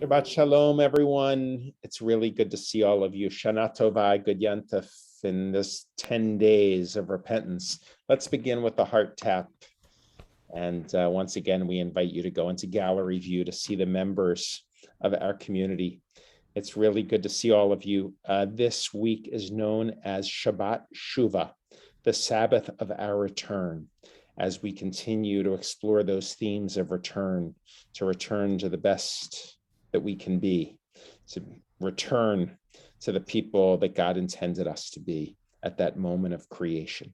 Shabbat Shalom, everyone. It's really good to see all of you. Shana Tova, Good Yantuf, in this 10 days of repentance. Let's begin with the heart tap. And once again, we invite you to go into gallery view to see the members of our community. It's really good to see all of you. This week is known as Shabbat Shuvah, the Sabbath of our return, as we continue to explore those themes of return, to return to the best that we can be, to return to the people that God intended us to be at that moment of creation.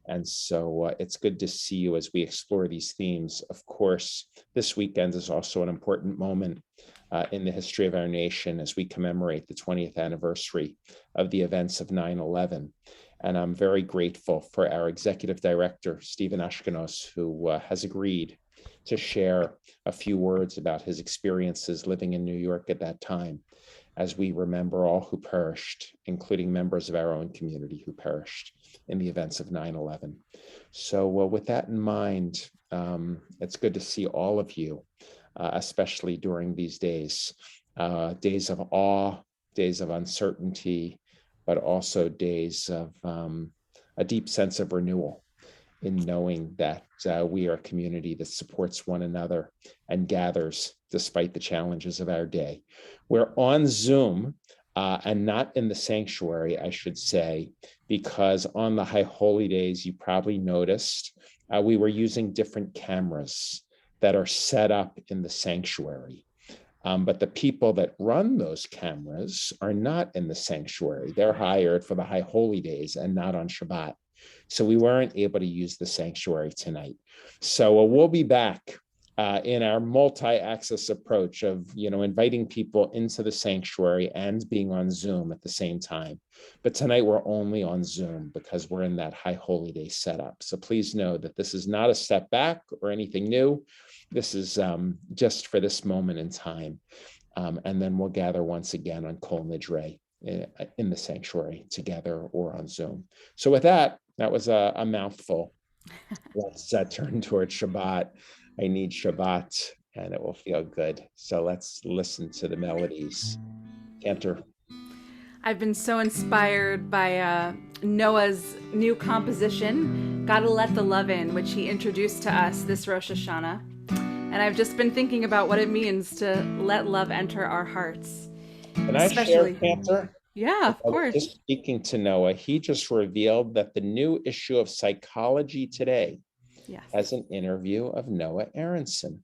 And so it's good to see you as we explore these themes. Of course, this weekend is also an important moment in the history of our nation as we commemorate the 20th anniversary of the events of 9/11. And I'm very grateful for our executive director, Stephen Ashkenos, who has agreed to share a few words about his experiences living in New York at that time, as we remember all who perished, including members of our own community who perished in the events of 9/11. So with that in mind, it's good to see all of you, especially during these days, days of awe, days of uncertainty, but also days of a deep sense of renewal in knowing that we are a community that supports one another and gathers despite the challenges of our day. We're on Zoom and not in the sanctuary, I should say, because on the High Holy Days, you probably noticed, we were using different cameras that are set up in the sanctuary. But the people that run those cameras are not in the sanctuary. They're hired for the High Holy Days and not on Shabbat. So we weren't able to use the sanctuary tonight. So we'll be back in our multi-access approach of, inviting people into the sanctuary and being on Zoom at the same time. But tonight we're only on Zoom because we're in that High Holy Day setup. So please know that this is not a step back or anything new. This is just for this moment in time. And then we'll gather once again on Kol Nidre in the sanctuary together or on Zoom. So with that was a mouthful. Let's turn towards Shabbat. I need Shabbat and it will feel good. So let's listen to the melodies. Cantor. I've been so inspired by Noah's new composition, Gotta Let the Love In, which he introduced to us this Rosh Hashanah. And I've just been thinking about what it means to let love enter our hearts. Can I share, Cantor? Yeah, of course. Just speaking to Noah, he just revealed that the new issue of Psychology Today has an interview of Noah Aronson,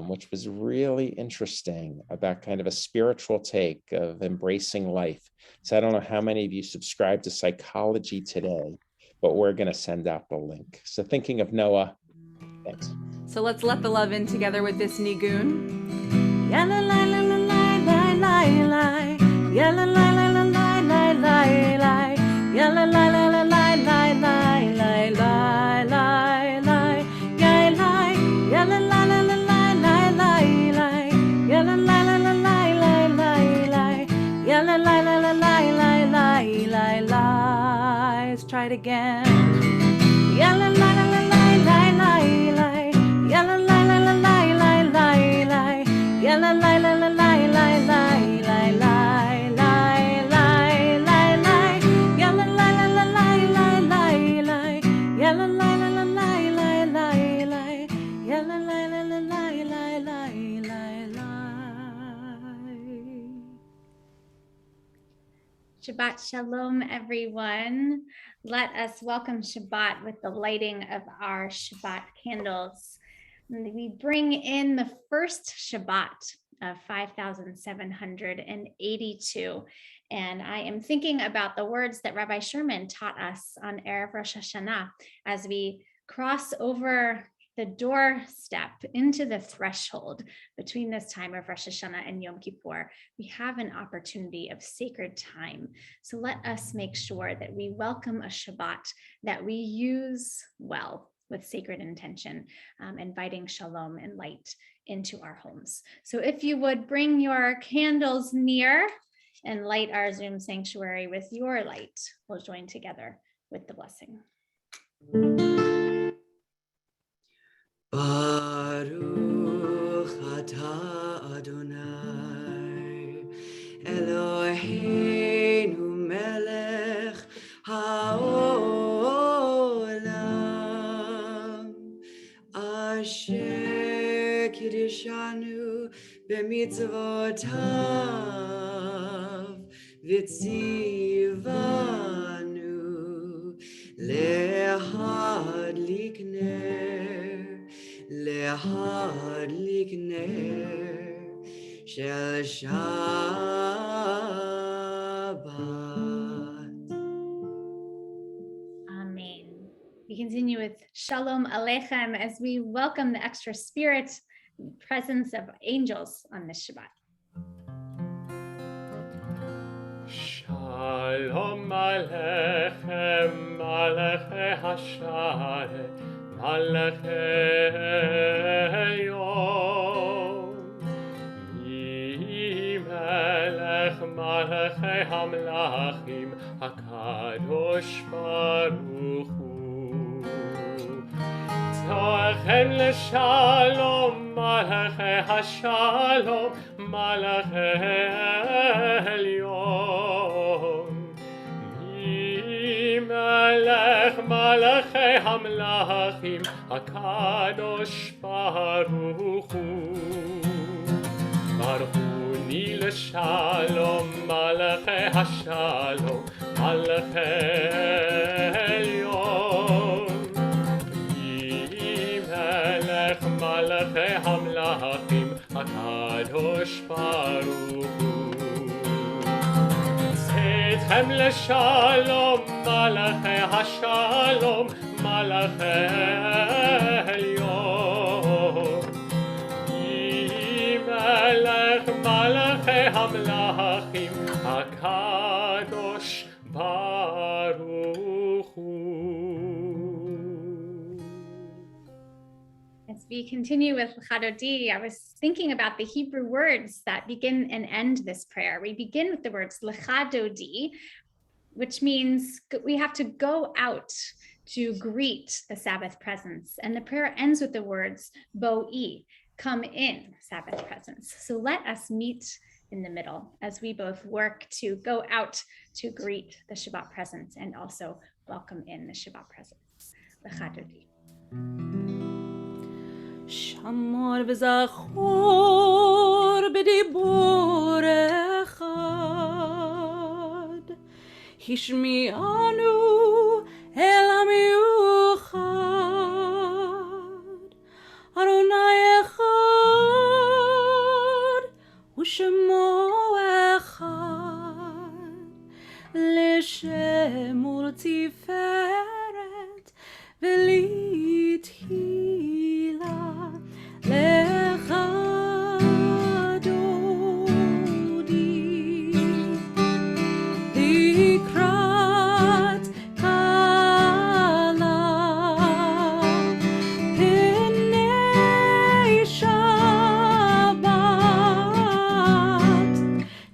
which was really interesting about kind of a spiritual take of embracing life. So I don't know how many of you subscribe to Psychology Today, but we're going to send out the link. So thinking of Noah, thanks. So let's let the love in together with this nigun. Ya la la la la la la la, ya la la la la la la la, ya la la la la la la la la, la la, ya la, ya la la la la la la, ya la la la la la la la. Shabbat Shalom, everyone. Let us welcome Shabbat with the lighting of our Shabbat candles. And we bring in the first Shabbat of 5,782. And I am thinking about the words that Rabbi Sherman taught us on Erev Rosh Hashanah as we cross over the doorstep into the threshold between this time of Rosh Hashanah and Yom Kippur. We have an opportunity of sacred time. So let us make sure that we welcome a Shabbat that we use well with sacred intention, inviting shalom and light into our homes. So if you would bring your candles near and light our Zoom sanctuary with your light, we'll join together with the blessing. Baruch atah Adonai Eloheinu melech haolam asher kiddushanu b'mitzvotav v'tzivanu lehadlik ner להדליק נר של Shabbat. Amen. We continue with Shalom Aleichem as we welcome the extra spirit and presence of angels on this Shabbat. Shalom Aleichem, Malachei Hashareh, Malachei Elyon, Melech Malachei Hamlachim, HaKadosh Baruch Hu. Tzorchem l'shalom, Malachei Hashalom, Malachei Elyon, Melech Malachei Hamlachim, HaKadosh Baruch Hu. Baruchuni l'shalom, Malachei Hashalom, Malachei Elyon, Melech Malachei Hamlachim, HaKadosh Baruch Hu. Tzedchem l'shalom, Malachei Hashalom, Malachei Elyon, Melech Malachei Hamlachim, HaKadosh Baruch Hu. As we continue with Chadodi, I was thinking about the Hebrew words that begin and end this prayer. We begin with the words L'chadodi, which means we have to go out to greet the Sabbath presence. And the prayer ends with the words Bo'i, come in, Sabbath presence. So let us meet in the middle as we both work to go out to greet the Shabbat presence and also welcome in the Shabbat presence. L'chadodi. שמור וזכור בדיבור אחד, השמיענו אל המיוחד, אדוני אחד ושמו אחד, לשם ולתפארת ולתהילה. לך דודי לקראת כלה פני שבת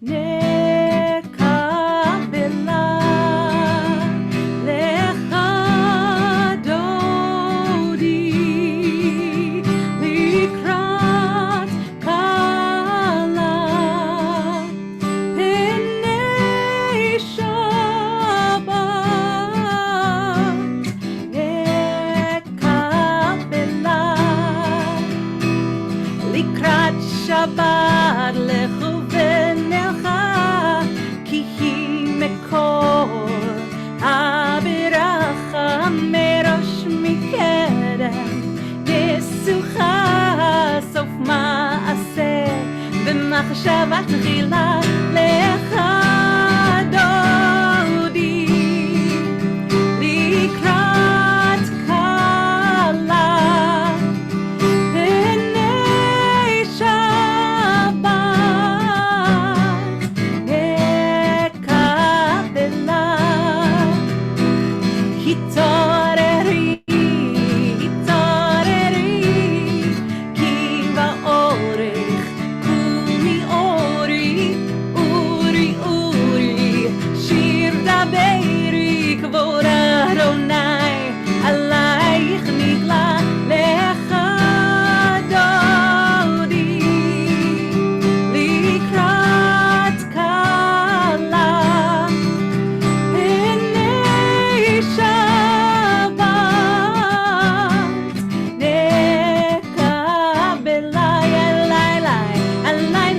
נקבלה. לך דודי לקראת כלה פני שבת נקבלה. לקראת שבת לכו ונלכה כי היא מקום מתחילה לך דודי לקראת כלה פני שבת נקבלה התעוררי כי באורך קומי אורי אורי אורי שיר דברי כבוד אדוני עלייך נגלה לך דודי לקראת כלה פני שבת נקבלה אלי אלי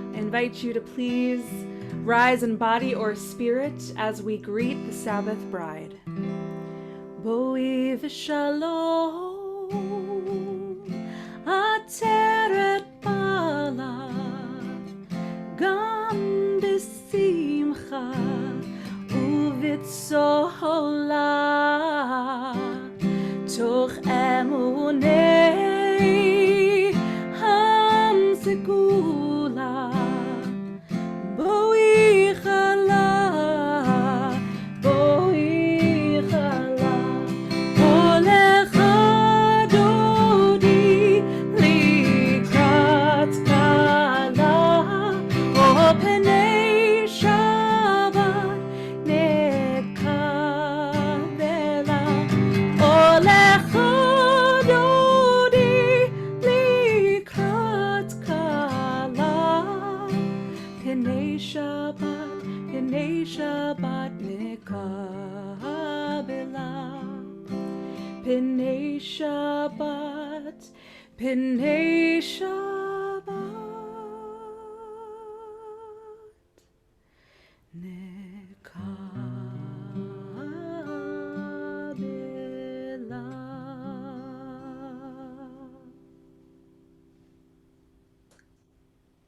I invite you to please rise in body or spirit as we greet the Sabbath bride. Boi v'shalom ateret bala gam b'simcha uv'tzola toch emunei hamzegula boi chala olecha dodi likrat kala o penei shabbat nekabela olecha dodi likrat kala penei shabbat nekabela penei shabbat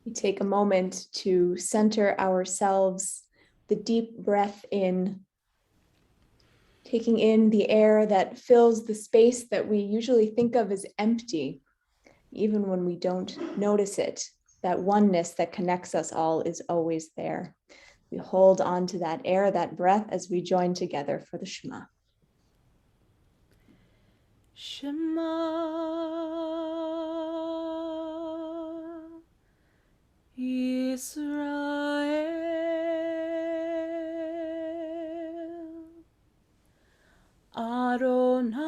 We take a moment to center ourselves, the deep breath in, taking in the air that fills the space that we usually think of as empty, even when we don't notice it. That oneness that connects us all is always there. We hold on to that air, that breath, as we join together for the Shema. Yisrael Adonai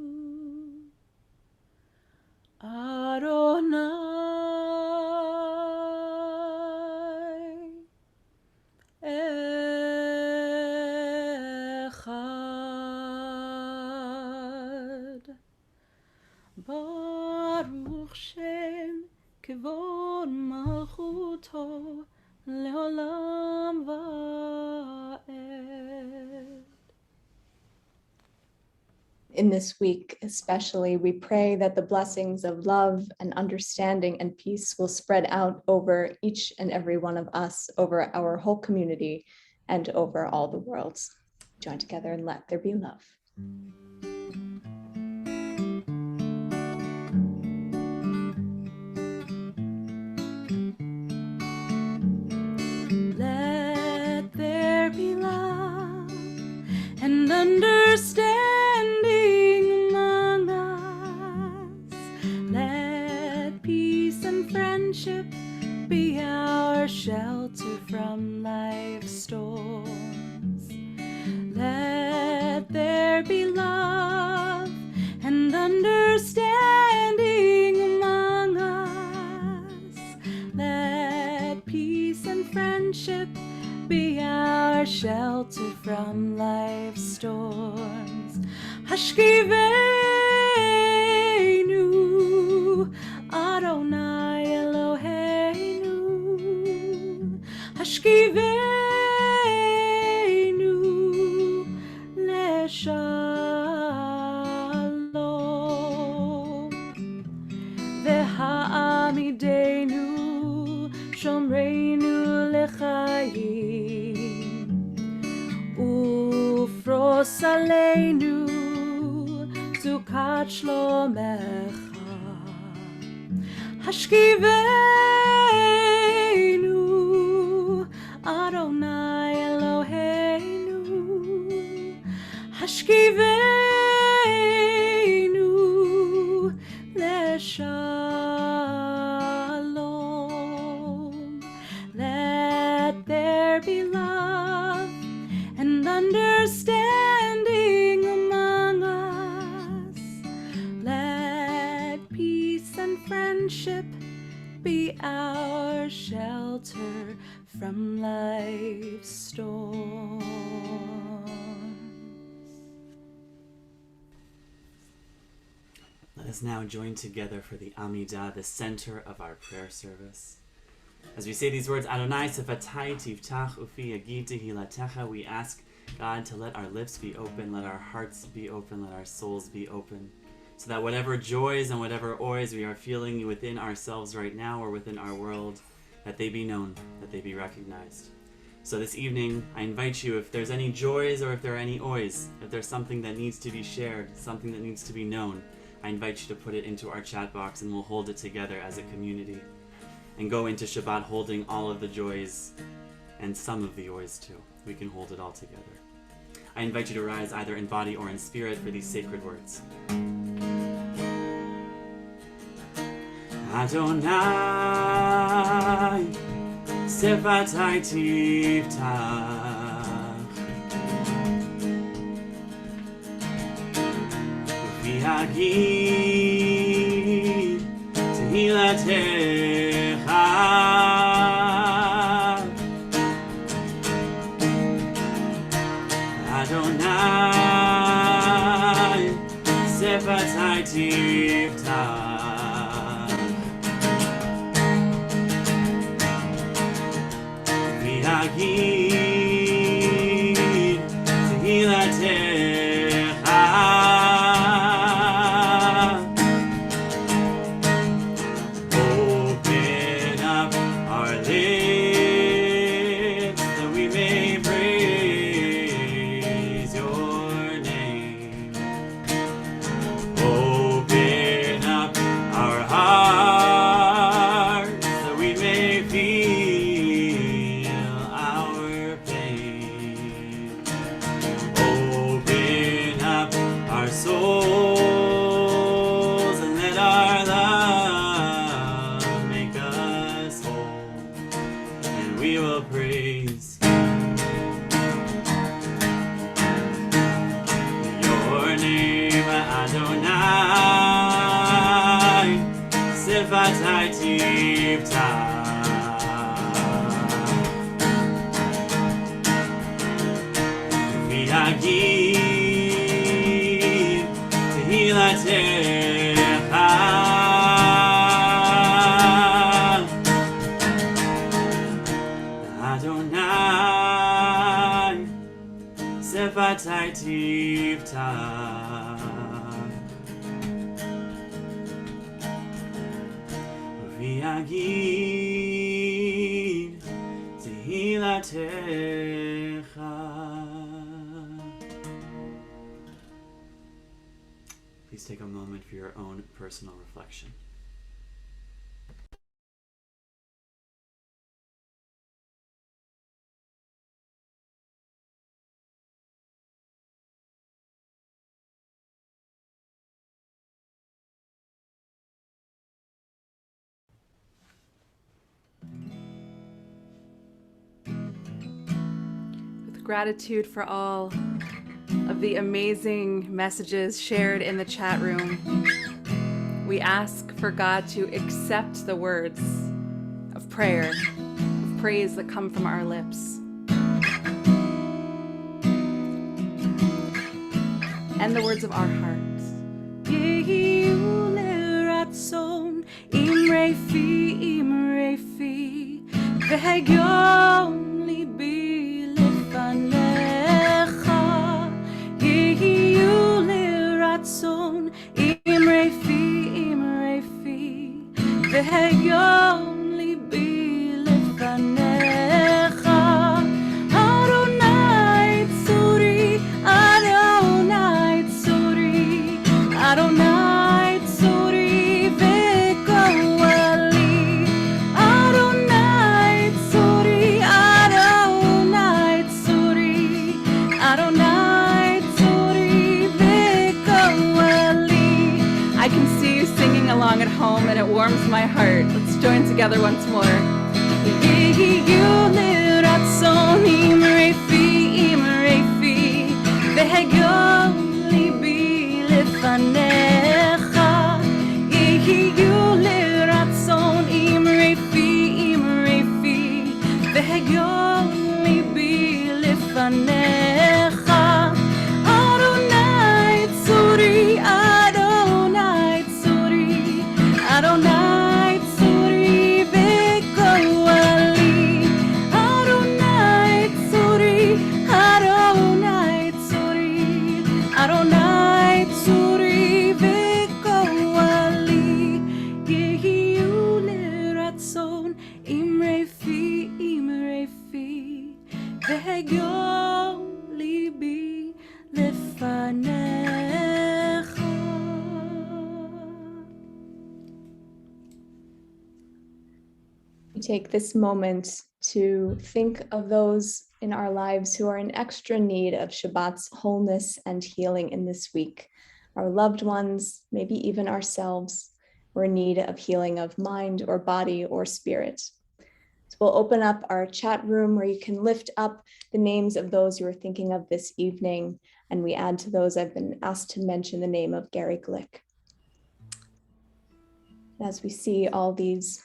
Eloheinu Adonai Echad Baruch Shem Kevod Malchuto Leolam Va'ed. In this week, especially, we pray that the blessings of love and understanding and peace will spread out over each and every one of us, over our whole community, and over all the worlds. Join together and let there be love. Let there be love and understanding among us. Let peace and friendship be our shelter from life's storms. Let there be love and understanding among us. Let peace shelter from life's storms. Hashkivenu, Adonai Eloheinu. Hashkivenu leshalom. V'ha'amidenu shomreinu lechayim. Ufros aleinu zukat shlomecha. Hashkivenu Adonai Eloheinu. Hashkivenu leshalom. Let there be love and understanding among us. Let peace and friendship be our shelter from life's storms. Let us now join together for the Amida, the center of our prayer service. As we say these words, Adonai sefatai tiftach ufi yagid tehilatecha, we ask God to let our lips be open, let our hearts be open, let our souls be open, so that whatever joys and whatever oys we are feeling within ourselves right now or within our world, that they be known, that they be recognized. So this evening, I invite you, if there's any joys or if there are any oys, if there's something that needs to be shared, something that needs to be known, I invite you to put it into our chat box and we'll hold it together as a community and go into Shabbat holding all of the joys and some of the oys too. We can hold it all together. I invite you to rise either in body or in spirit for these sacred words. Adonai sefatai tiftach v'yagid tehilatecha. Adonai sefatai tiftach v'yagid tehilatecha. Open up our lips that we may praise your name. Open up our hearts that we may feel our pain. Open up our souls and let our love make us whole, and we will praise your name, Adonai sefatai tiftach v'yagid tehilatecha. Adonai sefatai tiftach v'yagid tehilatecha. Please take a moment for your own personal reflection. With gratitude for all of the amazing messages shared in the chat room, we ask for God to accept the words of prayer, of praise that come from our lips. and the words of our hearts. Yehi uratzon imrei fi v'hegion libi lefanecha. Yehi uratzon imrei fi v'hegion libi lefanecha. Adonai tzuri, Adonai tzuri, Adonai tzuri v'goali. Adonai tzuri, Adonai tzuri, Adonai tzuri v'goali. I can see you singing along at home and it warms my heart. Let's join together once more. Imrei fi v'hegion libi lefanecha. Yehiyu liratzon imrei fi v'hegion libi lefanecha. Adonai tzuri, Adonai tzuri, Adonai tzuri v'goali. Adonai tzuri, Adonai tzuri, Adonai tzuri v'goali. Yehiyu liratzon imrei fi v'hegion libi lefanecha. We take this moment to think of those in our lives who are in extra need of Shabbat's wholeness and healing in this week. Our loved ones, maybe even ourselves, who are in need of healing of mind or body or spirit. So we'll open up our chat room where you can lift up the names of those you are thinking of this evening. And we add to those, I've been asked to mention the name of Gary Glick. As we see all these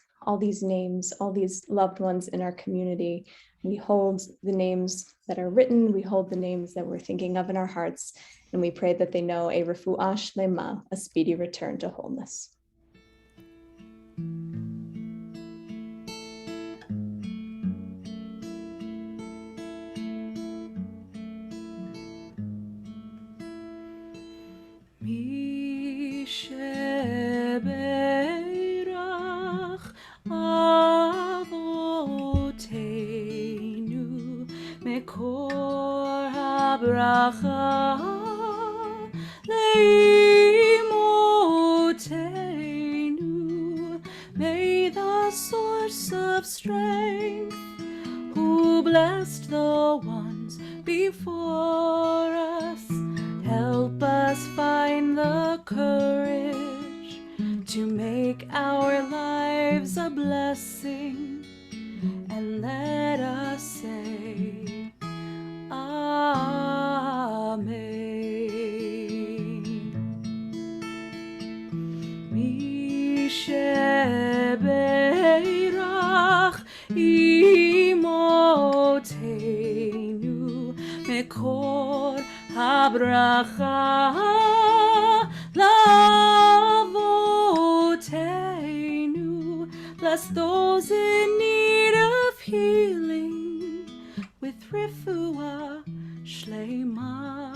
names, all these loved ones in our community, we hold the names that are written, we hold the names that we're thinking of in our hearts, and we pray that they know a refuah shlema, a speedy return to wholeness. Mi shebeirach avoteinu mekor habracha leimotenu. May the source of strength, who blessed the ones before us, help us find the courage to make our lives a blessing, and let us say, Amen. Mi shebeirach imotenu mekor habracha lavotenu. Bless those in need of healing with refuah shlema,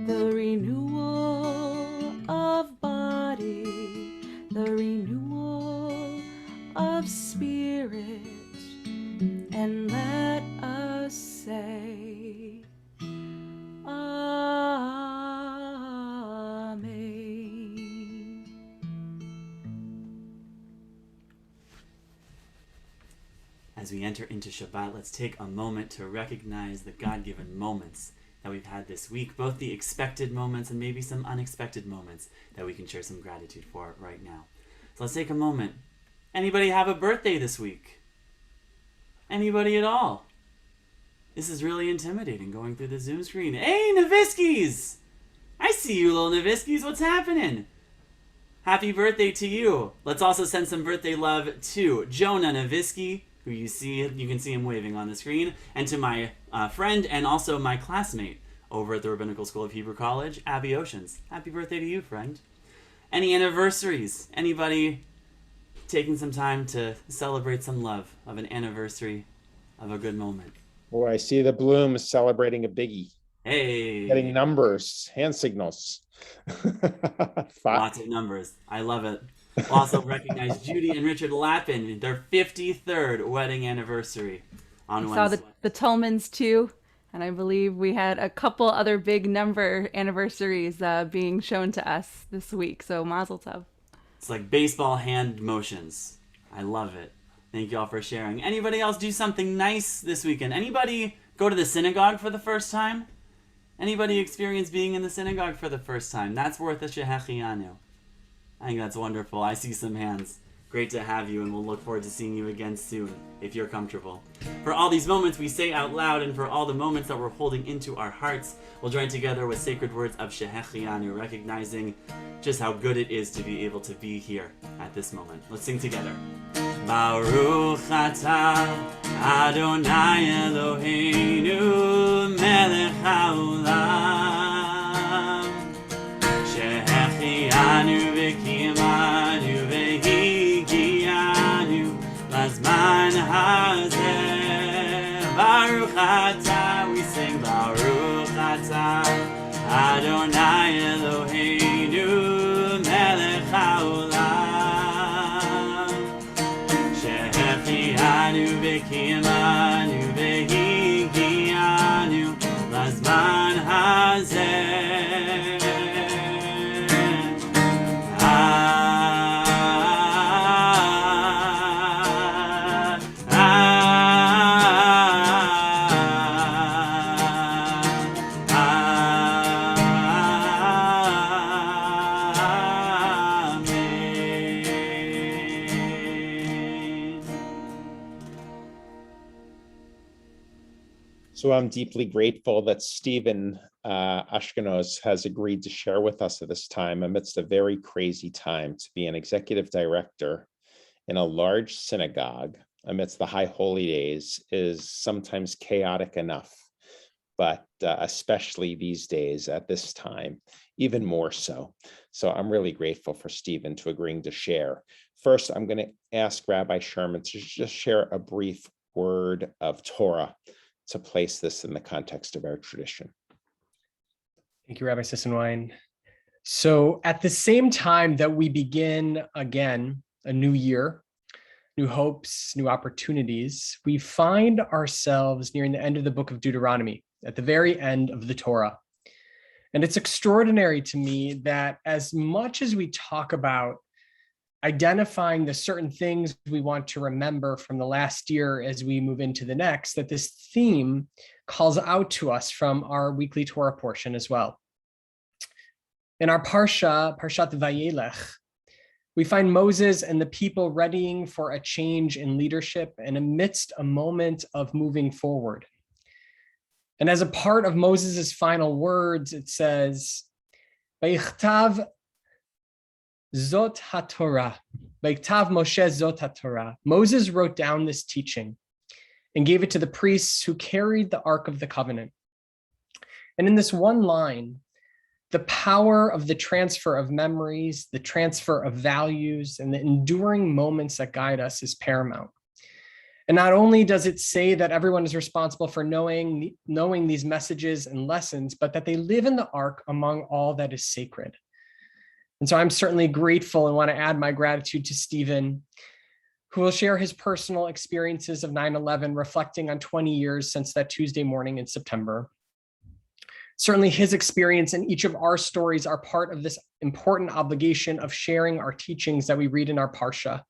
the renewal of body, the renewal of spirit, and let us say, Amen. As we enter into Shabbat, let's take a moment to recognize the God-given moments that we've had this week, both the expected moments and maybe some unexpected moments that we can share some gratitude for right now. So let's take a moment. Anybody have a birthday this week? Anybody at all? This is really intimidating going through the Zoom screen. Hey, Noviskis! I see you, little Noviskis. What's happening? Happy birthday to you. Let's also send some birthday love to Jonah Novisky, who you can see him waving on the screen, and to my friend and also my classmate over at the Rabbinical School of Hebrew College, Abby Oceans. Happy birthday to you, friend. Any anniversaries? Anybody taking some time to celebrate some love of an anniversary of a good moment? Oh, I see the Bloom is celebrating a biggie. Hey. Getting numbers, hand signals. Lots of numbers. I love it. We'll also recognize Judy and Richard Lappin, their 53rd wedding anniversary on Wednesday. Saw the Tolmans too, and I believe we had a couple other big number anniversaries being shown to us this week. So Mazel Tov. It's like baseball hand motions. I love it. Thank you all for sharing. Anybody else do something nice this weekend? Anybody go to the synagogue for the first time? Anybody experience being in the synagogue for the first time? That's worth a shehechianu. I think that's wonderful. I see some hands. Great to have you, and we'll look forward to seeing you again soon, if you're comfortable. For all these moments we say out loud, and for all the moments that we're holding into our hearts, we'll join together with sacred words of shehechianu, recognizing just how good it is to be able to be here at this moment. Let's sing together. Baruch atah Adonai Eloheinu melech haolam shehechianu v'kiyamanu v'higianu lazman hazeh. Baruch atah, we sing Baruch atah Adonai Eloheinu melech haolam shehechianu v'kiyamanu v'higianu lazman hazeh. So I'm deeply grateful that Stephen Ashkenaz has agreed to share with us at this time amidst a very crazy time. To be an executive director in a large synagogue amidst the high holy days is sometimes chaotic enough, but especially these days at this time, even more so. So I'm really grateful for Stephen to agreeing to share. First, I'm going to ask Rabbi Sherman to just share a brief word of Torah to place this in the context of our tradition. Thank you, Rabbi Sissenwein. So at the same time that we begin again a new year, new hopes, new opportunities, we find ourselves nearing the end of the book of Deuteronomy, at the very end of the Torah. And it's extraordinary to me that as much as we talk about identifying the certain things we want to remember from the last year as we move into the next, that this theme calls out to us from our weekly Torah portion as well. In our Parshat Vayelech, we find Moses and the people readying for a change in leadership and amidst a moment of moving forward. And as a part of Moses' final words, it says, Vayichtav Zot HaTorah, Vayichtav Moshe Zot HaTorah. Moses wrote down this teaching and gave it to the priests who carried the Ark of the Covenant. And in this one line, the power of the transfer of memories, the transfer of values, and the enduring moments that guide us is paramount. And not only does it say that everyone is responsible for knowing these messages and lessons, but that they live in the Ark among all that is sacred. And so I'm certainly grateful and want to add my gratitude to Stephen, who will share his personal experiences of 9/11, reflecting on 20 years since that Tuesday morning in September. Certainly his experience and each of our stories are part of this important obligation of sharing our teachings that we read in our Parsha.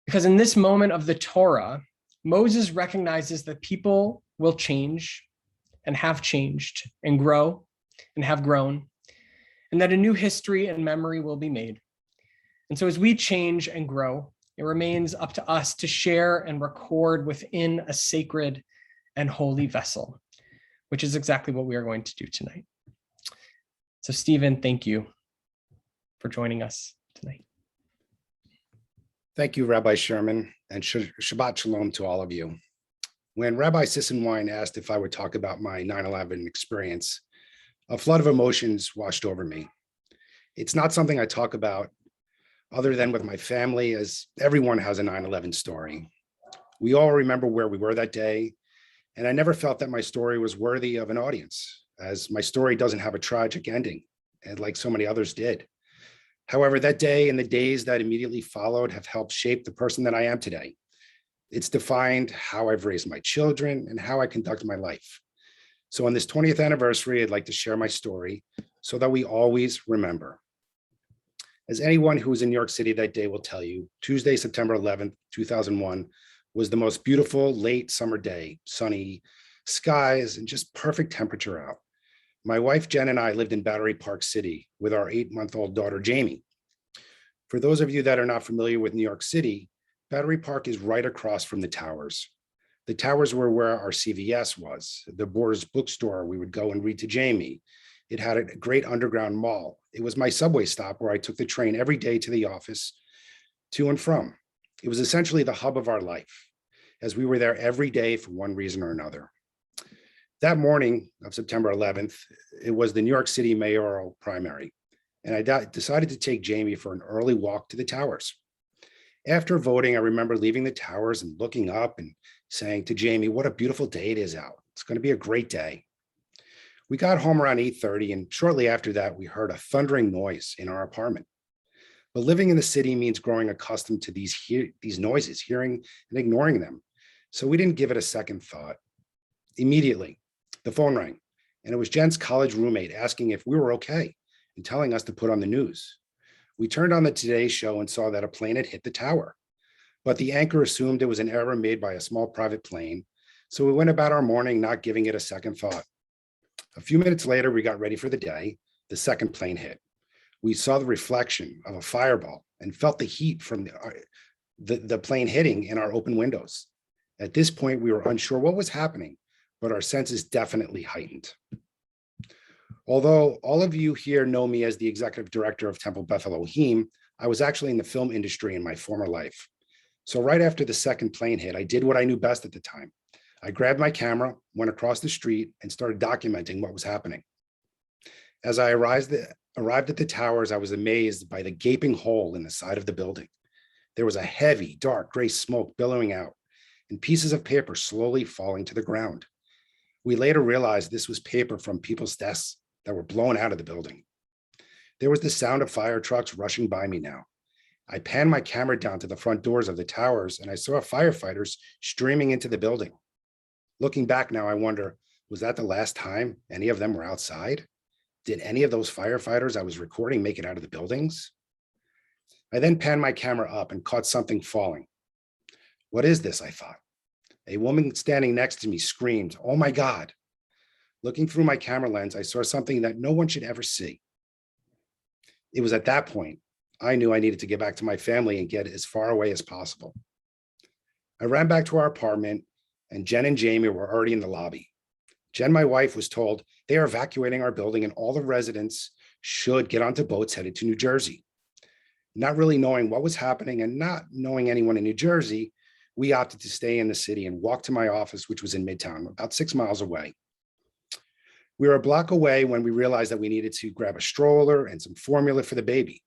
Because in this moment of the Torah, Moses recognizes that people will change and have changed and grow and have grown, and that a new history and memory will be made. And so as we change and grow, it remains up to us to share and record within a sacred and holy vessel, which is exactly what we are going to do tonight. So Stephen, thank you for joining us tonight. Thank you, Rabbi Sherman, and Shabbat Shalom to all of you. When Rabbi Sissenwein asked if I would talk about my 9/11 experience, a flood of emotions washed over me. It's not something I talk about other than with my family, as everyone has a 9/11 story. We all remember where we were that day, and I never felt that my story was worthy of an audience, as my story doesn't have a tragic ending, and like so many others did. However, that day and the days that immediately followed have helped shape the person that I am today. It's defined how I've raised my children and how I conduct my life. So on this 20th anniversary, I'd like to share my story so that we always remember. As anyone who was in New York City that day will tell you, Tuesday, September 11th, 2001, was the most beautiful late summer day, sunny skies and just perfect temperature out. My wife, Jen, and I lived in Battery Park City with our 8-month-old daughter, Jamie. For those of you that are not familiar with New York City, Battery Park is right across from the towers. The towers were where our CVS was, the Borders bookstore we would go and read to Jamie. It had a great underground mall. It was my subway stop where I took the train every day to the office, to and from. It was essentially the hub of our life, as we were there every day for one reason or another. That morning of September 11th, it was the New York City mayoral primary, and I decided to take Jamie for an early walk to the towers. After voting, I remember leaving the towers and looking up and saying to Jamie, what a beautiful day it is out. It's going to be a great day. We got home around 8:30, and shortly after that, we heard a thundering noise in our apartment. But living in the city means growing accustomed to these noises, hearing and ignoring them. So we didn't give it a second thought. Immediately, the phone rang, and it was Jen's college roommate asking if we were okay and telling us to put on the news. We turned on the Today Show and saw that a plane had hit the tower, but the anchor assumed it was an error made by a small private plane. So we went about our morning not giving it a second thought. A few minutes later, we got ready for the day. The second plane hit. We saw the reflection of a fireball and felt the heat from the plane hitting in our open windows. At this point, we were unsure what was happening, but our senses definitely heightened. Although all of you here know me as the executive director of Temple Beth Elohim, I was actually in the film industry in my former life. So right after the second plane hit, I did what I knew best at the time. I grabbed my camera, went across the street, and started documenting what was happening. As I arrived at the towers, I was amazed by the gaping hole in the side of the building. There was a heavy, dark gray smoke billowing out and pieces of paper slowly falling to the ground. We later realized this was paper from people's desks that were blown out of the building. There was the sound of fire trucks rushing by me now. I panned my camera down to the front doors of the towers, and I saw firefighters streaming into the building. Looking back now, I wonder, was that the last time any of them were outside? Did any of those firefighters I was recording make it out of the buildings? I then panned my camera up and caught something falling. What is this? I thought. A woman standing next to me screamed, "Oh my God." Looking through my camera lens, I saw something that no one should ever see. It was at that point I knew I needed to get back to my family and get as far away as possible. I ran back to our apartment, and Jen and Jamie were already in the lobby. Jen, my wife, was told they are evacuating our building and all the residents should get onto boats headed to New Jersey. Not really knowing what was happening and not knowing anyone in New Jersey, we opted to stay in the city and walk to my office, which was in Midtown, about 6 miles away. We were a block away when we realized that we needed to grab a stroller and some formula for the baby.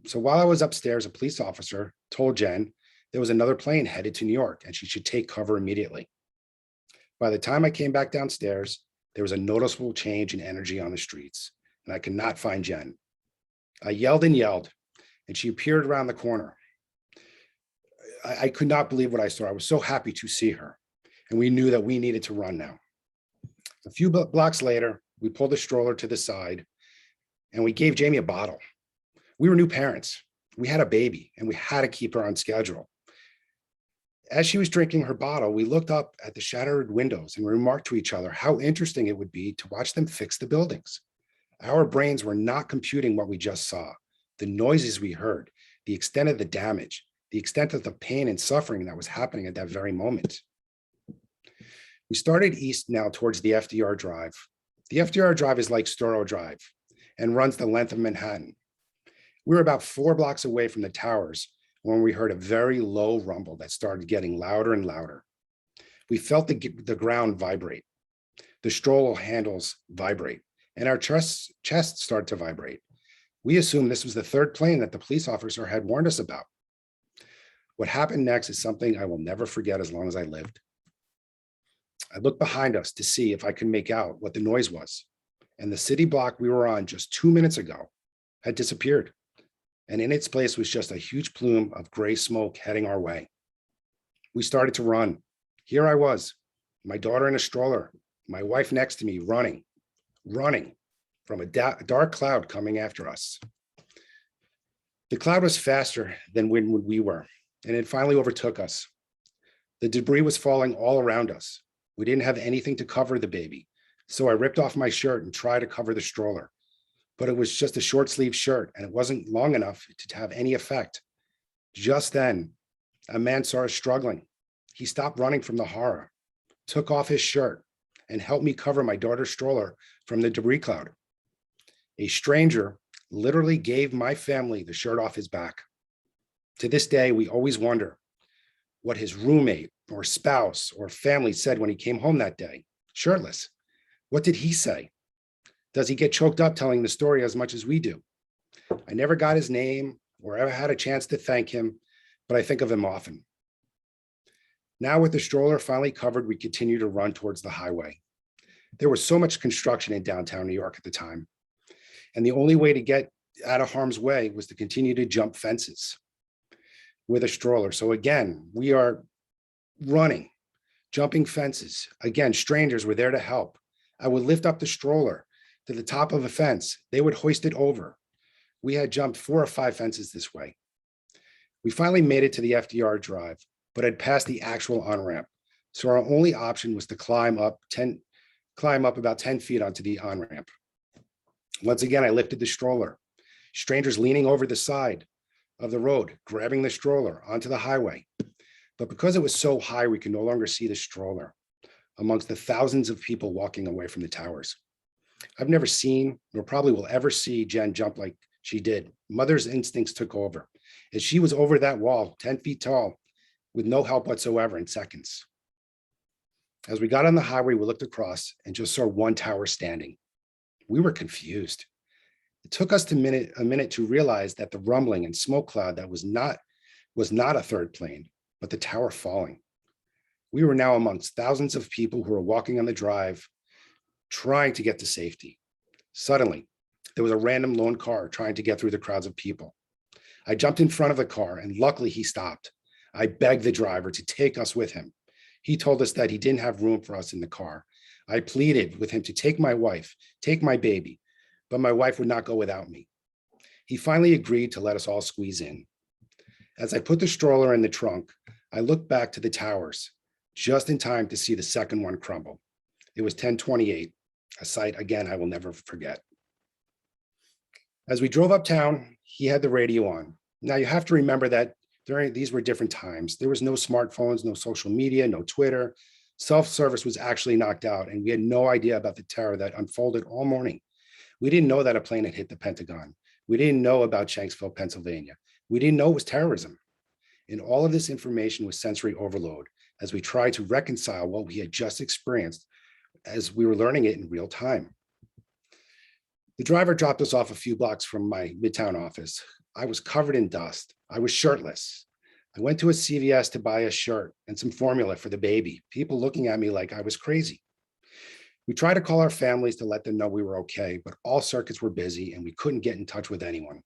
So while I was upstairs, a police officer told Jen there was another plane headed to New York and she should take cover immediately. By the time I came back downstairs, there was a noticeable change in energy on the streets, and I could not find Jen. I yelled and yelled, and she appeared around the corner. I could not believe what I saw. I was so happy to see her, and we knew that we needed to run now. A few blocks later, we pulled the stroller to the side, and we gave Jamie a bottle. We were new parents. We had a baby, and we had to keep her on schedule. As she was drinking her bottle, we looked up at the shattered windows and remarked to each other how interesting it would be to watch them fix the buildings. Our brains were not computing what we just saw, the noises we heard, the extent of the damage, the extent of the pain and suffering that was happening at that very moment. We started east now towards the FDR Drive. The FDR Drive is like Storrow Drive and runs the length of Manhattan. We were about 4 blocks away from the towers when we heard a very low rumble that started getting louder and louder. We felt the ground vibrate, the stroller handles vibrate, and our chests start to vibrate. We assumed this was the third plane that the police officer had warned us about. What happened next is something I will never forget as long as I lived. I looked behind us to see if I could make out what the noise was, and the city block we were on just 2 minutes ago had disappeared, and in its place was just a huge plume of gray smoke heading our way. We started to run. Here I was, my daughter in a stroller, my wife next to me, running from a dark cloud coming after us. The cloud was faster than when we were, and it finally overtook us. The debris was falling all around us. We didn't have anything to cover the baby, so I ripped off my shirt and tried to cover the stroller, but it was just a short sleeve shirt and it wasn't long enough to have any effect. Just then, a man saw us struggling. He stopped running from the horror, took off his shirt, and helped me cover my daughter's stroller from the debris cloud. A stranger literally gave my family the shirt off his back. To this day, we always wonder what his roommate or spouse or family said when he came home that day, shirtless. What did he say? Does he get choked up telling the story as much as we do? I never got his name or ever had a chance to thank him, but I think of him often. Now with the stroller finally covered, we continue to run towards the highway. There was so much construction in downtown New York at the time, and the only way to get out of harm's way was to continue to jump fences with a stroller. So again, we are running, jumping fences. Again, strangers were there to help. I would lift up the stroller to the top of a fence. They would hoist it over. We had jumped 4 or 5 fences this way. We finally made it to the FDR Drive, but had passed the actual on-ramp. So our only option was to climb up about 10 feet onto the on-ramp. Once again, I lifted the stroller. Strangers leaning over the side of the road, grabbing the stroller onto the highway. But because it was so high, we could no longer see the stroller amongst the thousands of people walking away from the towers. I've never seen, nor probably will ever see, Jen jump like she did. Mother's instincts took over, as she was over that wall, 10 feet tall, with no help whatsoever in seconds. As we got on the highway, we looked across and just saw one tower standing. We were confused. It took us a minute to realize that the rumbling and smoke cloud that was not a third plane, but the tower falling. We were now amongst thousands of people who were walking on the drive, trying to get to safety. Suddenly, there was a random lone car trying to get through the crowds of people. I jumped in front of the car, and luckily he stopped. I begged the driver to take us with him. He told us that he didn't have room for us in the car. I pleaded with him to take my wife, take my baby, but my wife would not go without me. He finally agreed to let us all squeeze in. As I put the stroller in the trunk, I looked back to the towers, just in time to see the second one crumble. It was 10:28, a sight, again, I will never forget. As we drove uptown, he had the radio on. Now you have to remember that these were different times. There was no smartphones, no social media, no Twitter. Self-service was actually knocked out, and we had no idea about the terror that unfolded all morning. We didn't know that a plane had hit the Pentagon. We didn't know about Shanksville, Pennsylvania. We didn't know it was terrorism. And all of this information was sensory overload as we tried to reconcile what we had just experienced as we were learning it in real time. The driver dropped us off a few blocks from my Midtown office. I was covered in dust. I was shirtless. I went to a CVS to buy a shirt and some formula for the baby, people looking at me like I was crazy. We tried to call our families to let them know we were okay, but all circuits were busy and we couldn't get in touch with anyone.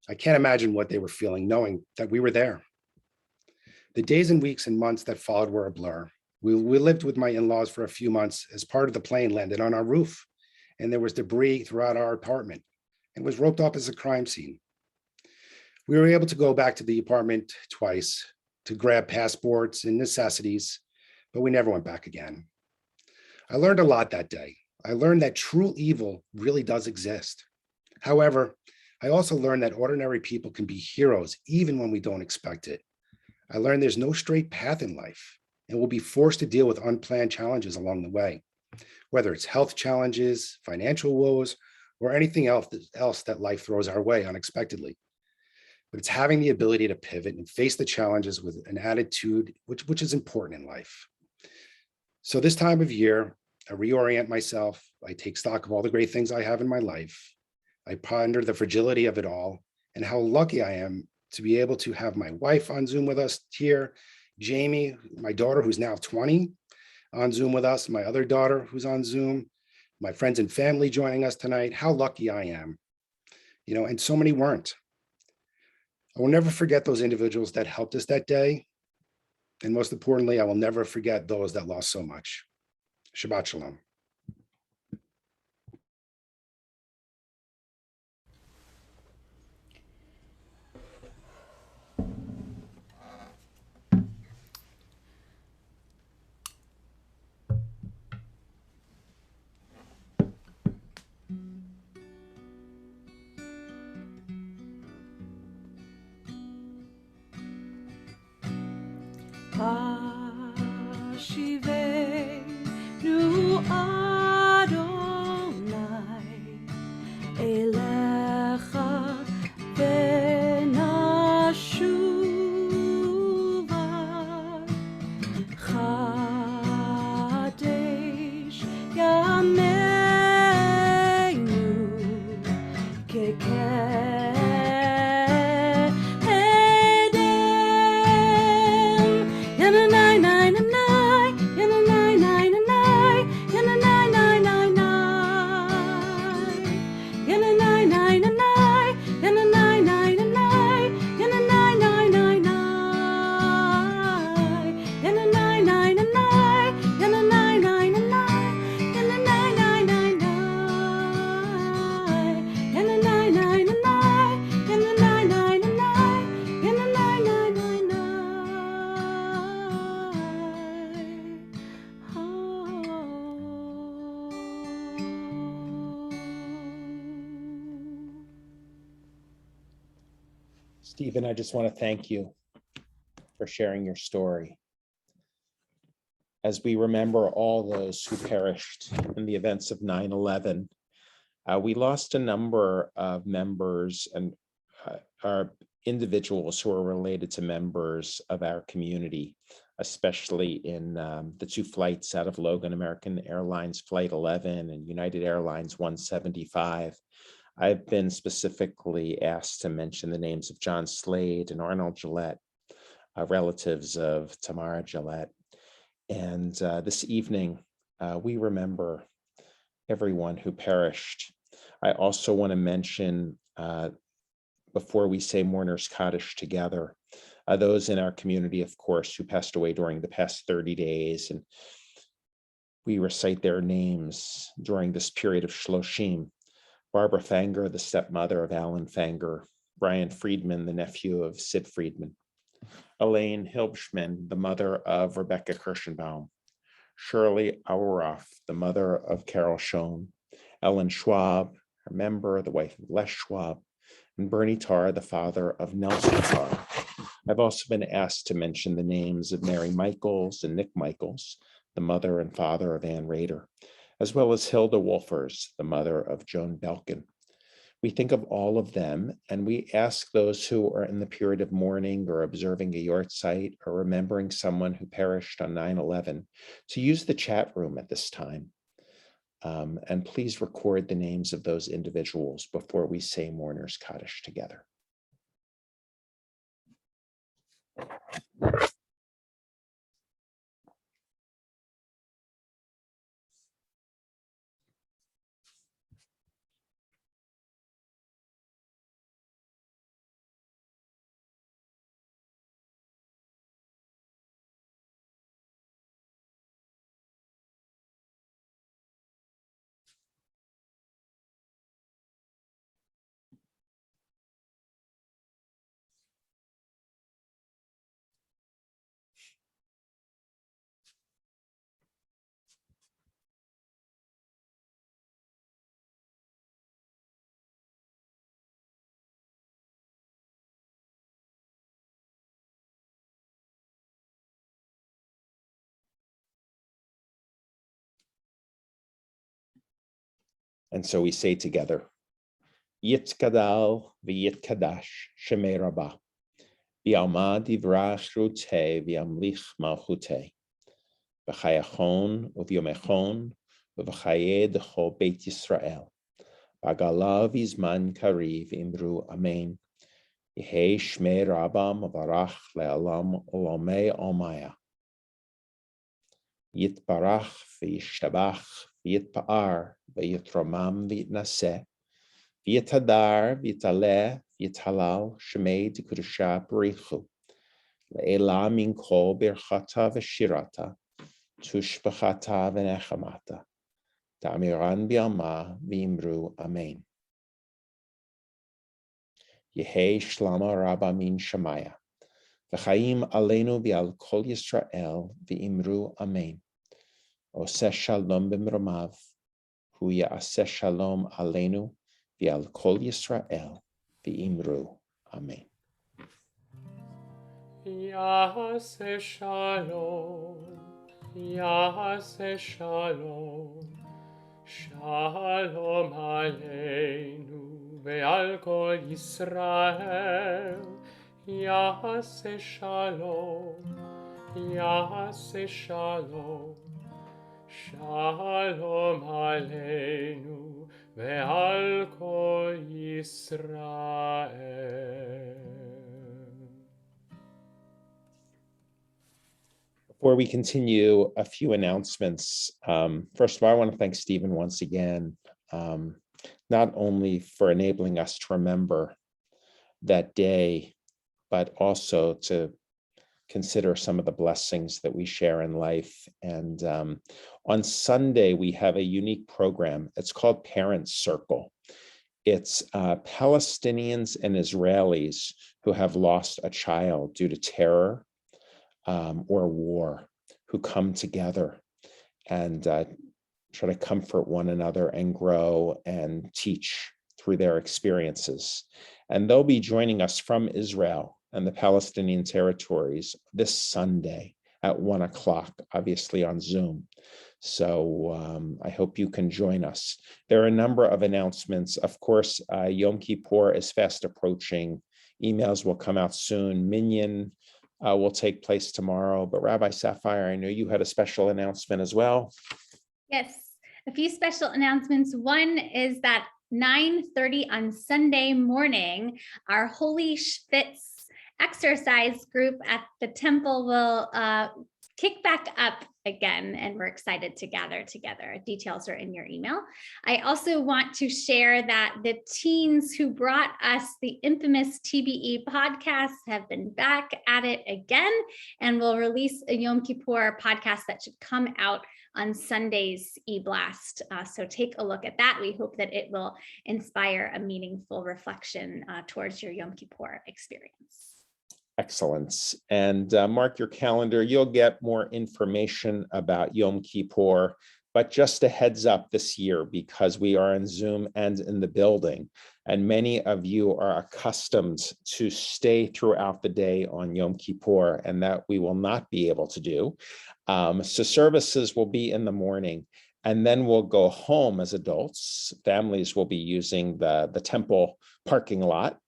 I can't imagine what they were feeling knowing that we were there. The days and weeks and months that followed were a blur. We lived with my in-laws for a few months as part of the plane landed on our roof, and there was debris throughout our apartment and was roped off as a crime scene. We were able to go back to the apartment twice to grab passports and necessities, but we never went back again. I learned a lot that day. I learned that true evil really does exist. However, I also learned that ordinary people can be heroes even when we don't expect it. I learned there's no straight path in life, and we'll be forced to deal with unplanned challenges along the way, whether it's health challenges, financial woes, or anything else that life throws our way unexpectedly. But it's having the ability to pivot and face the challenges with an attitude which is important in life. So this time of year, I reorient myself. I take stock of all the great things I have in my life. I ponder the fragility of it all and how lucky I am to be able to have my wife on Zoom with us here, Jamie, my daughter, who's now 20, on Zoom with us, my other daughter who's on Zoom, my friends and family joining us tonight. How lucky I am, and so many weren't. I will never forget those individuals that helped us that day. And most importantly, I will never forget those that lost so much. Shabbat Shalom. Hashivenu Adonai Elecha Benashuva Chadesh Yameinu Stephen, I just want to thank you for sharing your story. As we remember all those who perished in the events of 9/11, we lost a number of members and our individuals who are related to members of our community, especially in the two flights out of Logan, American Airlines Flight 11 and United Airlines 175. I've been specifically asked to mention the names of John Slade and Arnold Gillette, relatives of Tamara Gillette. And this evening, we remember everyone who perished. I also want to mention, before we say Mourners Kaddish together, those in our community, of course, who passed away during the past 30 days. And we recite their names during this period of Shloshim. Barbara Fanger, the stepmother of Alan Fanger, Brian Friedman, the nephew of Sid Friedman, Elaine Hilbschman, the mother of Rebecca Kirschenbaum, Shirley Aueroff, the mother of Carol Schoen, Ellen Schwab, her member, the wife of Les Schwab, and Bernie Tarr, the father of Nelson Tarr. I've also been asked to mention the names of Mary Michaels and Nick Michaels, the mother and father of Ann Rader, as well as Hilda Wolfers, the mother of Joan Belkin. We think of all of them, and we ask those who are in the period of mourning or observing a yahrzeit or remembering someone who perished on 9/11 to use the chat room at this time. And please record the names of those individuals before we say Mourners Kaddish together. And so we say together, Yitkadal v'yitkadash shemei rabbah, v'yalma divra shrutei v'yamlich malchutei. v'chayachon u'vyomechon v'chayed chol Beit Yisrael. V'agalav izman kariv imru amen. Yehei shmei rabam v'barach le'alam olamei omaya. Yitbarach v'yishtabach v'yitpa'ar v'yitramam v'yitnaseh v'yitadar v'yitaleh v'yitalal shmei d'kudusha b'richu le'elam min kol birchata v'shirata tushbachata v'nechamata ta'amiran bi'alma v'imru amen. Yehei shlama rabba min shamaya v'chaim aleinu v'al kol Yisrael v'imru amen. Oseh shalom b'mromav, hu ya'aseh shalom aleinu v'al kol Yisrael v'imru amen. Yaseh shalom, Yaseh shalom, shalom aleinu ve'al kol Yisrael. Yaseh shalom, Yaseh shalom, shalom aleinu ve'al kol Yisrael. Before we continue, a few announcements. First of all, I want to thank Stephen once again, not only for enabling us to remember that day, but also to consider some of the blessings that we share in life. And on Sunday, we have a unique program. It's called Parents Circle. It's Palestinians and Israelis who have lost a child due to terror or war, who come together and try to comfort one another and grow and teach through their experiences. And they'll be joining us from Israel and the Palestinian territories this Sunday at 1 o'clock, obviously on Zoom. So I hope you can join us. There are a number of announcements. Of course, Yom Kippur is fast approaching. Emails will come out soon. Minyan will take place tomorrow. But Rabbi Sapphire, I know you had a special announcement as well. Yes, a few special announcements. One is that 9:30 on Sunday morning, our Holy Schwitz exercise group at the temple will kick back up again, and we're excited to gather together. Details are in your email. I also want to share that the teens who brought us the infamous TBE podcast have been back at it again, and will release a Yom Kippur podcast that should come out on Sunday's e-blast. So take a look at that. We hope that it will inspire a meaningful reflection towards your Yom Kippur experience. Excellent. And mark your calendar. You'll get more information about Yom Kippur, but just a heads up this year, because we are on Zoom and in the building, and many of you are accustomed to stay throughout the day on Yom Kippur, and that we will not be able to do. So services will be in the morning, and then we'll go home as adults. Families will be using the temple parking lot.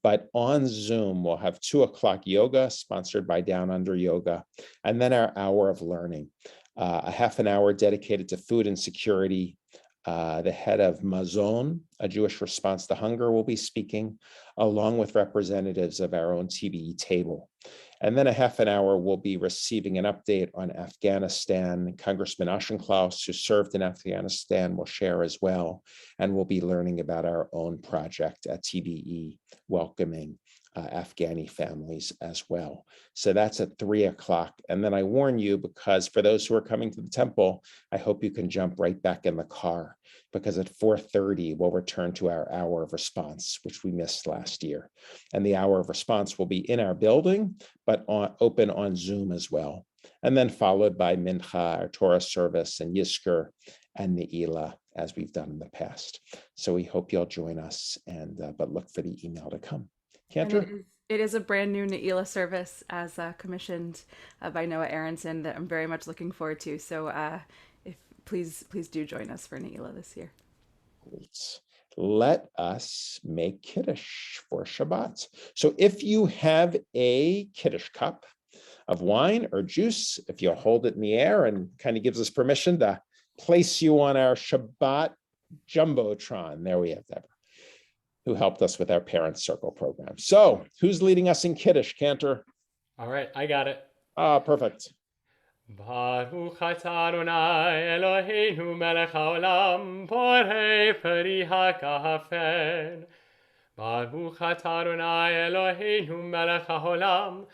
But on Zoom, we'll have 2 o'clock yoga sponsored by Down Under Yoga, and then our hour of learning, a half an hour dedicated to food insecurity. The head of Mazon, a Jewish response to hunger, will be speaking, along with representatives of our own TBE table. And then a half an hour will be receiving an update on Afghanistan. Congressman Auchincloss, who served in Afghanistan, will share as well. And we'll be learning about our own project at TBE, welcoming Afghani families as well. So that's at 3 o'clock. And then I warn you, because for those who are coming to the temple, I hope you can jump right back in the car, because at 4:30, we'll return to our hour of response, which we missed last year. And the hour of response will be in our building, but open on Zoom as well. And then followed by Mincha, our Torah service, and Yizkor and Ne'ilah, as we've done in the past. So we hope you'll join us, and but look for the email to come. Cantor? It is a brand new Ne'ilah service, as commissioned by Noah Aronson, that I'm very much looking forward to. So please do join us for Ne'ilah this year. Let us make Kaddish for Shabbat. So if you have a Kaddish cup, of wine or juice. If you'll hold it in the air, and kind of gives us permission to place you on our Shabbat Jumbotron. There we have Deborah, who helped us with our Parent Circle program. So who's leading us in Kaddish, Cantor? All right, I got it. Perfect. Baruch atah Adonai Eloheinu melech haolam borei peri hagafen. Baruch atah Adonai Eloheinu melech haolam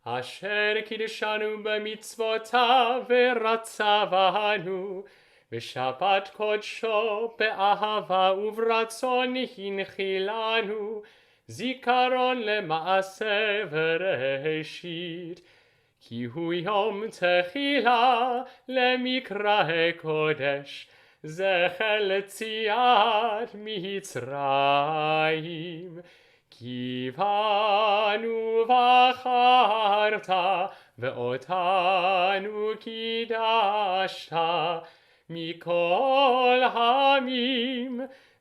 asher kiddishanu b'mitzvotav v'ratzavanu v'shabbat kodsho be'ahava uvratzon hinchilanu zikaron lema'aseh v'reshit Ki hu yom techila lemikra kodesh zecher letziat mitzrayim ki vanu vacharta ve'otanu kidashta mikol hamim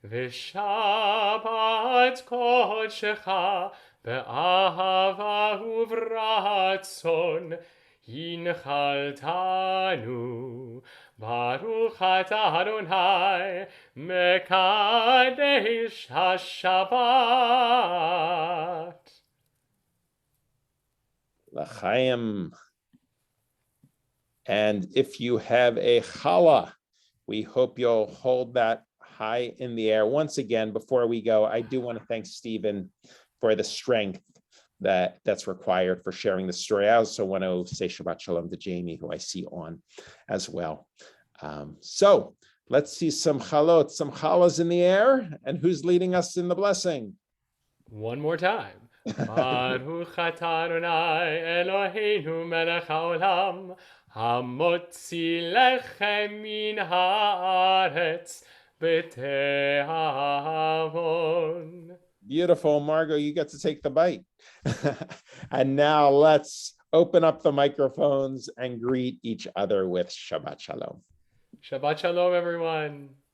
v'shabbat kodshecha Be'ahava uvratzon hinchaltanu Baruch atah Adonai mekadesh haShabbat. L'chaim. And if you have a challah, we hope you'll hold that high in the air. Once again, before we go, I do want to thank Stephen for the strength that's required for sharing the story. I also want to say Shabbat Shalom to Jamie, who I see on as well. So let's see some chalot, some challahs in the air. And who's leading us in the blessing? One more time. Baruch atah Adonai Eloheinu melech haolam hamotzi lechem min haaretz b'tehavon. Beautiful, Margot, you get to take the bite. And now let's open up the microphones and greet each other with Shabbat Shalom. Shabbat Shalom, everyone.